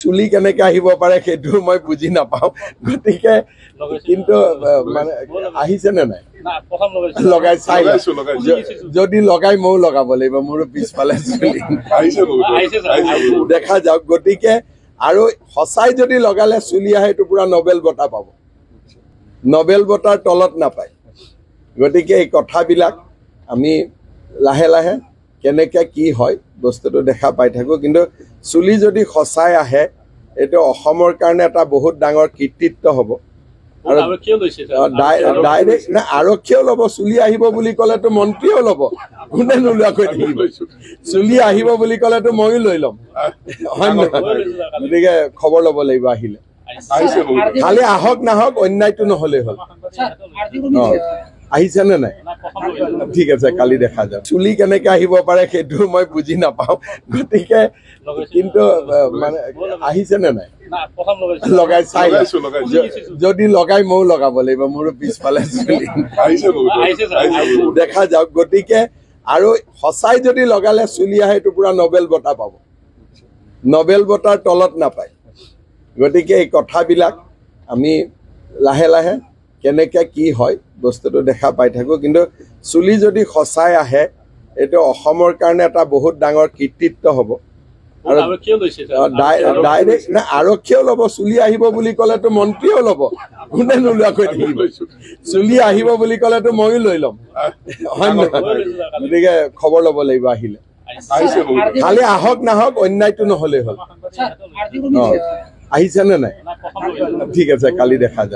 চুলি কেনেকে আহিব পাৰে সেইটো মই বুজি নাপাওঁ গতিকে কিন্তু মানে আহিছে নে নাই লগাই চাই যদি লগাই ময়ো লগাব লাগিব মোৰ পিছফালে চুলি দেখা যাওক গতিকে আৰু সঁচাই যদি লগালে চুলি আহে এইটো পুৰা নবেল বঁটা পাব নবেল বঁটাৰ তলত নাপায় গতিকে এই কথাবিলাক আমি লাহে লাহে কেনেকে কি হয় বস্তুটো দেখা পাই থাকো কিন্তু চুলি যদি সঁচাই আহে এইটো অসমৰ কাৰণে এটা বহুত ডাঙৰ কৃতিত্ব হ'ব আৰু ডাইৰেক্ট না আৰক্ষীও ল'ব চুলি আহিব বুলি ক'লেতো মন্ত্ৰীও ল'ব কোনে নোলোৱাকৈ থাকিব চুলি আহিব বুলি ক'লেতো ময়ো লৈ ল'ম হয় নহয় গতিকে খবৰ ল'ব লাগিব আহিলে খালি আহক নাহক অন্যায়টো নহ'লেই হ'ল আহিছে নে নাই ঠিক আছে কালি দেখা যাওক চুলি কেনেকে আহিব পাৰে সেইটো মই বুজি নাপাওঁ গতিকে কিন্তু মানে আহিছে নে নাই লগাই চাই যদি লগাই ময়ো লগাব লাগিব মোৰ পিছফালে চুলি দেখা যাওক গতিকে আৰু সঁচাই যদি লগালে চুলি আহে এইটো পুৰা নবেল বঁটা পাব নবেল বঁটাৰ তলত নাপায় গতিকে এই কথাবিলাক আমি লাহে লাহে কেনেকে কি হয় বস্তুটো দেখা পাই থাকো কিন্তু চুলি যদি সঁচাই আহে এইটো অসমৰ কাৰণে এটা বহুত ডাঙৰ কৃতিত্ব হ'ব আৰু ডাইৰেক্ট না আৰক্ষীও ল'ব চুলি আহিব বুলি ক'লেতো মন্ত্ৰীও ল'ব কোনে নোলোৱাকৈ থাকিব চুলি আহিব বুলি ক'লেতো ময়ো লৈ ল'ম হয় নহয় গতিকে খবৰ ল'ব লাগিব আহিলে খালি আহক নাহক অন্যায়টো নহ'লেই হ'ল আহিছে নে নাই ঠিক আছে কালি দেখা যাওক